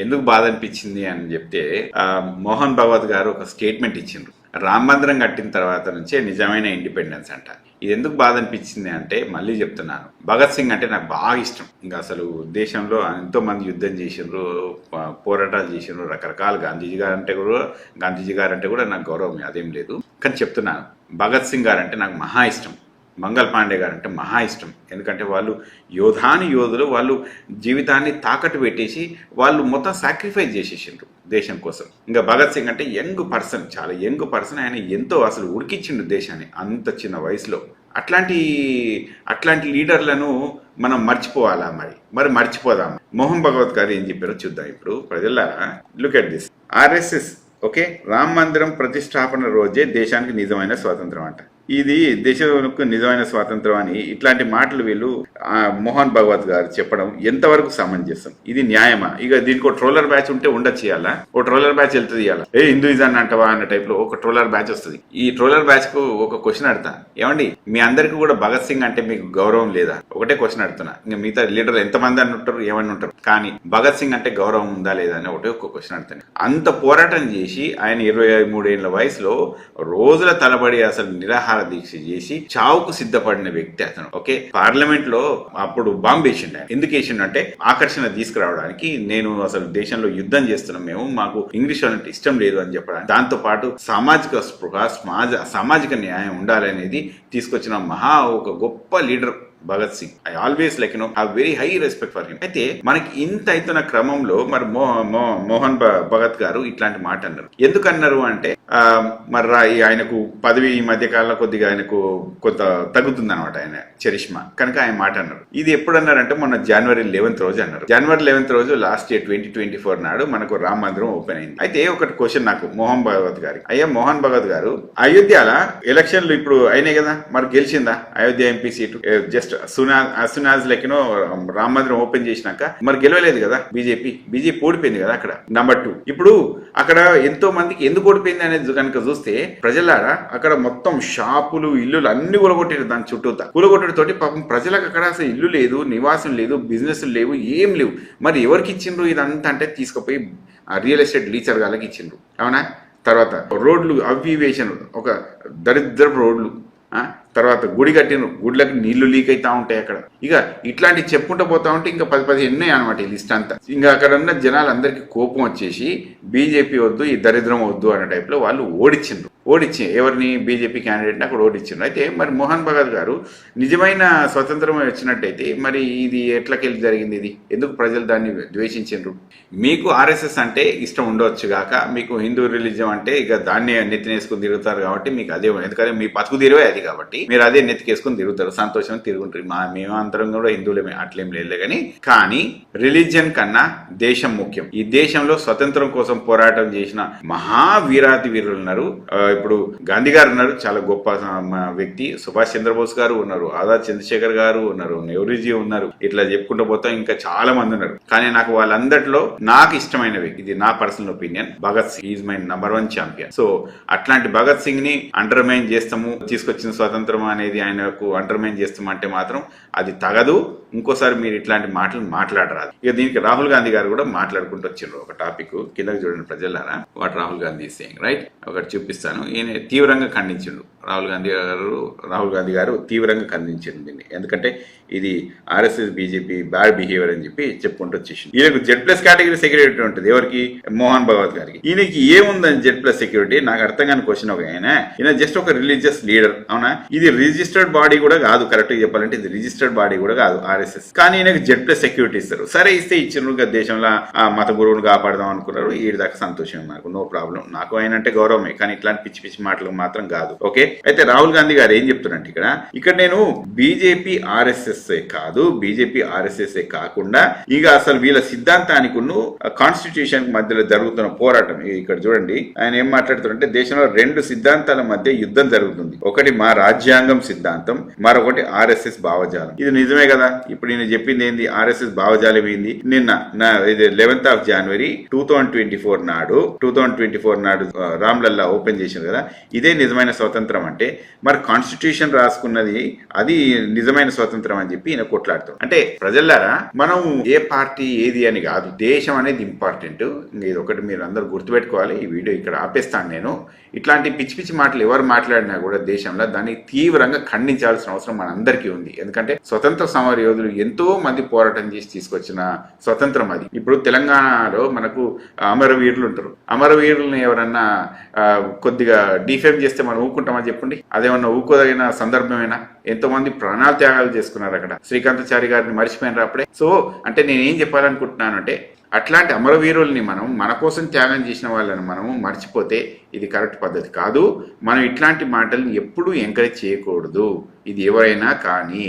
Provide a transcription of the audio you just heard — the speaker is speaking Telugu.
ఎందుకు బాధ అనిపించింది అని చెప్తే మోహన్ భగవత్ గారు ఒక స్టేట్మెంట్ ఇచ్చిండ్రు. రామ మందిరం కట్టిన తర్వాత నుంచే నిజమైన ఇండిపెండెన్స్ అంట. ఇది ఎందుకు బాధ అనిపించింది అంటే మళ్ళీ చెప్తున్నాను, భగత్ సింగ్ అంటే నాకు బాగా ఇష్టం. ఇంకా అసలు దేశంలో ఎంతో మంది యుద్ధం చేసిండ్రు, పోరాటాలు చేసిండ్రు, రకరకాల గాంధీజీ గారు అంటే కూడా నాకు గౌరవం అదేం లేదు. కానీ చెప్తున్నాను, భగత్ సింగ్ గారు అంటే నాకు మహా ఇష్టం. మంగళ్ పాండే గారు అంటే మహా ఇష్టం. ఎందుకంటే వాళ్ళు యోధులు, వాళ్ళు జీవితాన్ని తాకట్టు పెట్టేసి వాళ్ళు మొత్తం సాక్రిఫైస్ చేసేసిండ్రు దేశం కోసం. ఇంకా భగత్ సింగ్ అంటే యంగ్ పర్సన్, చాలా యంగ్ పర్సన్. ఆయన ఎంతో అసలు ఉడికిచ్చిండు దేశాన్ని అంత చిన్న వయసులో. అట్లాంటి లీడర్లను మనం మర్చిపోవాలా? మరి మర్చిపోదాం. మోహన్ భగవత్ గారు ఏం చెప్పారో చూద్దాం. ఇప్పుడు ప్రజలారా, look at this. RSS okay, Rama మందిరం ప్రతిష్టాపన రోజే దేశానికి నిజమైన స్వాతంత్రం అంట. ఇది దేశానికి నిజమైన స్వాతంత్రం అని ఇట్లాంటి మాటలు వీళ్ళు మోహన్ భగవత్ గారు చెప్పడం ఎంతవరకు సమంజసం? ఇది న్యాయమా? ఇక దీనికి ఒక ట్రోలర్ బ్యాచ్ ఉంటే ఉండొచ్చు, ఇవ్వాలా ఓ ట్రోలర్ బ్యాచ్ వెళ్తుంది, ఇవ్వాలా హిందూయిజం అంటవా అన్న టైప్ లో ఒక ట్రోలర్ బ్యాచ్ వస్తుంది. ఈ ట్రోలర్ బ్యాచ్ కు ఒక క్వశ్చన్ అడుగుతా, ఏమండి మీ అందరికి కూడా భగత్ సింగ్ అంటే మీకు గౌరవం లేదా? ఒకటే క్వశ్చన్ అడుగుతున్నా. ఇంకా మిగతా లీడర్లు ఎంతమంది అని ఉంటారు, ఏమని ఉంటారు, కానీ భగత్ సింగ్ అంటే గౌరవం ఉందా లేదా అని ఒక క్వశ్చన్ అడుగుతాను. అంత పోరాటం చేసి ఆయన 23 ఏళ్ల వయసులో రోజుల తలబడి అసలు నిరాహార దీక్ష చేసి చావుకు సిద్ధపడిన వ్యక్తి అతను. ఓకే, పార్లమెంట్ లో అప్పుడు బాంబు వేసిండు. ఆయన ఎందుకు వేసిండు అంటే ఆకర్షణ తీసుకురావడానికి, నేను అసలు దేశంలో యుద్ధం చేస్తున్నాం, మాకు ఇంగ్లీష్ అంటే ఇష్టం లేదు అని చెప్పడానికి. దాంతో పాటు సామాజిక స్పృహ, సామాజిక న్యాయం ఉండాలనేది తీసుకొచ్చిన ఒక గొప్ప leader Bhagat Singh. I always like have very high respect for him. అయితే మనకి ఇంత అవుతున్న క్రమంలో మరి మోహన్ భగత్ గారు ఇట్లాంటి మాట అన్నారు. ఎందుకు అన్నారు అంటే మరి ఆయనకు పదవి ఈ మధ్య కాలంలో కొద్దిగా ఆయనకు కొంత తగ్గుతుంది అనమాట, ఆయన చరిష్మా, కనుక ఆయన మాట అన్నారు. ఇది ఎప్పుడు అన్నారంటే మొన్న January 11th రోజు అన్నారు. January 11th రోజు లాస్ట్ ఇయర్ 2024 నాడు మనకు రామ మందిరం ఓపెన్ అయింది. అయితే ఒకటి క్వశ్చన్ నాకు మోహన్ భగవత్ గారికి, అయ్యా మోహన్ భగవత్ గారు, అయోధ్యలో ఎలక్షన్లు ఇప్పుడు అయినాయి కదా, మరి గెలిచిందా అయోధ్య ఎంపీ సీటు? జస్ట్ సునాజ్ లెక్కనో రామ మందిరం ఓపెన్ చేసినాక మరి గెలవలేదు కదా బీజేపీ ఓడిపోయింది కదా అక్కడ. నెంబర్ 2, ఇప్పుడు అక్కడ ఎంతో మందికి ఎందుకు ఓడిపోయింది అనేది కనుక చూస్తే, ప్రజలారా అక్కడ మొత్తం షాపులు, ఇల్లులు అన్ని కూలగొట్టారు. దాని చుట్టూతా కూలగొట్టడంతో పాపం ప్రజలకు అక్కడ అసలు ఇల్లు లేదు, నివాసం లేదు, బిజినెస్ లేవు, ఏం లేవు. మరి ఎవరికి ఇచ్చిండ్రు ఇదంతా అంటే తీసుకుపోయి రియల్ ఎస్టేట్ లీచర్ గాళ్ళకి ఇచ్చిండ్రు, అవునా? తర్వాత రోడ్లు అవి వేసాను, ఒక దరిద్రపు రోడ్లు. తర్వాత గుడి కట్టిన గుడ్లకు నీళ్లు లీక్ అవుతా ఉంటాయి అక్కడ. ఇక ఇట్లాంటి చెప్పుకుంటూ పోతా ఉంటే ఇంకా 10 ఉన్నాయి అనమాట ఈ లిస్ట్ అంతా. ఇంకా అక్కడ ఉన్న జనాలందరికీ కోపం వచ్చేసి బీజేపీ వద్దు, ఈ దరిద్రం వద్దు అనే టైప్ లో వాళ్ళు ఓడించి ఎవరిని బీజేపీ క్యాండిడేట్ని అక్కడ ఓడించిండ్రు. అయితే మరి మోహన్ భగత్ గారు నిజమైన స్వతంత్రం వచ్చినట్టయితే మరి ఇది ఎట్లకెళ్ళి జరిగింది? ఇది ఎందుకు ప్రజలు దాన్ని ద్వేషించిండ్రు? మీకు ఆర్ఎస్ఎస్ అంటే ఇష్టం ఉండవచ్చు గాక, మీకు హిందూ రిలీజియం అంటే ఇక దాన్ని నెత్తినేసుకుని తిరుగుతారు కాబట్టి మీకు అదే, ఎందుకంటే మీ బతుకు తీరువే అది కాబట్టి మీరు అదే నెత్తికేసుకుని తిరుగుతారు, సంతోషంగా తిరుగుంటారు. మేమంతరం కూడా హిందువులమే, అట్లేం లేదు. కానీ రిలీజియన్ కన్నా దేశం ముఖ్యం. ఈ దేశంలో స్వతంత్రం కోసం పోరాటం చేసిన మహావీరాతి వీరులు ఉన్నారు. ఇప్పుడు గాంధీ గారు ఉన్నారు, చాలా గొప్ప వ్యక్తి. సుభాష్ చంద్రబోస్ గారు ఉన్నారు, ఆజాద్ చంద్రశేఖర్ గారు ఉన్నారు, నెహ్రూజీ ఉన్నారు, ఇట్లా చెప్పుకుంటూ పోతాం, ఇంకా చాలా మంది ఉన్నారు. కానీ నాకు వాళ్ళందరిలో నాకు ఇష్టమైన వ్యక్తి, ఇది నా personal opinion, Bhagat Singh is my number 1 champion. So అట్లాంటి భగత్ సింగ్ ని అండర్మైన్ చేస్తాము, తీసుకొచ్చిన స్వాతంత్రం అనేది ఆయనకు అండర్మైన్ చేస్తామంటే మాత్రం అది తగదు. ఇంకోసారి మీరు ఇట్లాంటి మాటలు మాట్లాడరాదు. ఇక దీనికి రాహుల్ గాంధీ గారు కూడా మాట్లాడుకుంటూ వచ్చిండ్రు ఒక టాపిక్. కిందకి చూడండి ప్రజలారా, what Rahul Gandhi saying, right? ఒకటి చూపిస్తాను. ఈయన తీవ్రంగా ఖండించిండు, రాహుల్ గాంధీ గారు తీవ్రంగా ఖండించిండు దీన్ని. ఎందుకంటే ఇది ఆర్ఎస్ఎస్ బీజేపీ బ్యాడ్ బిహేవియర్ అని చెప్పి చెప్పుకుంటూ వచ్చేసింది. ఈయనకు Z+ కేటగిరీ సెక్యూరిటీ ఉంటుంది. ఎవరికి? మోహన్ భగవత్ గారికి. ఈయనకి ఏముందని Z+ సెక్యూరిటీ? నాకు అర్థం కాని క్వశ్చన్. ఈయన జస్ట్ ఒక రిలీజియస్ లీడర్, అవునా? ఇది రిజిస్టర్డ్ బాడీ కూడా కాదు, కరెక్ట్ గా చెప్పాలంటే ఇది రిజిస్టర్డ్ బాడీ కూడా కాదు ఆర్ఎస్ఎస్. కానీ ఈయనకు Z+ సెక్యూరిటీ ఇస్తారు. సరే ఇస్తే ఇచ్చిన దేశంలో మత గురువును కాపాడదాం అనుకున్నారు. ఈ దాకా సంతోషం, నాకు నో ప్రాబ్లం, నాకు ఆయన అంటే గౌరవమే. కానీ ఇట్లాంటి పిచ్చి మాటలు మాత్రం కాదు. ఓకే, అయితే రాహుల్ గాంధీ గారు ఏం చెప్తున్నారంటే ఇక్కడ నేను బీజేపీ ఆర్ఎస్ఎస్ కాదు, బీజేపీ ఆర్ఎస్ఎస్ కాకుండా ఇక అసలు వీళ్ళ సిద్ధాంతానికి కాన్స్టిట్యూషన్ మధ్యలో జరుగుతున్న పోరాటం. ఇక్కడ చూడండి ఆయన ఏం మాట్లాడుతున్నారంటే, దేశంలో 2 సిద్ధాంతాల మధ్య యుద్ధం జరుగుతుంది. ఒకటి మా రాజ్యాంగం సిద్ధాంతం, మరొకటి ఆర్ఎస్ఎస్ భావజాలం. ఇది నిజమే కదా? ఇప్పుడు నేను చెప్పింది ఏంది? ఆర్ఎస్ఎస్ భావజాలం ఏంది? నిన్న 11th of January 2024 నాడు రామ్లల్లా ఓపెన్ చేసింది కదా, ఇదే నిజమైన స్వతంత్రం స్వతంత్రం అంటే మరి కాన్స్టిట్యూషన్ రాసుకున్నది అది నిజమైన స్వతంత్రం అని చెప్పి ఈయన కొట్లాడతాం. అంటే ప్రజలారా, మనం ఏ పార్టీ ఏది అని కాదు, దేశం అనేది ఇంపార్టెంట్. ఇది ఒకటి మీరు అందరూ గుర్తుపెట్టుకోవాలి. ఈ వీడియో ఇక్కడ ఆపేస్తాను నేను. ఇట్లాంటి పిచ్చి పిచ్చి మాటలు ఎవరు మాట్లాడినా కూడా దేశంలో దాన్ని తీవ్రంగా ఖండించాల్సిన అవసరం మనందరికీ ఉంది. ఎందుకంటే స్వతంత్ర సమర యోధులు ఎంతో మంది పోరాటం చేసి తీసుకొచ్చిన స్వతంత్రం అది. ఇప్పుడు తెలంగాణలో మనకు అమరవీరులు ఉంటారు. అమరవీరులను ఎవరన్నా కొద్దిగా డిఫేమ్ చేస్తే మనం ఊరుకుంటామని చెప్పండి? అదేమన్నా ఊరుకోదగిన సందర్భమేనా? ఎంతో మంది ప్రాణాలు త్యాగాలు చేసుకున్నారు అక్కడ. శ్రీకాంతాచారి గారిని మర్చిపోయినారు అప్పుడే. సో అంటే నేనేం చెప్పాలనుకుంటున్నాను అంటే, అట్లాంటి అమరవీరుల్ని మనం మన కోసం త్యాగం చేసిన వాళ్ళని మనము మర్చిపోతే ఇది కరెక్ట్ పద్ధతి కాదు. మనం ఇట్లాంటి మాటల్ని ఎప్పుడూ ఎంకరేజ్ చేయకూడదు, ఇది ఎవరైనా కానీ.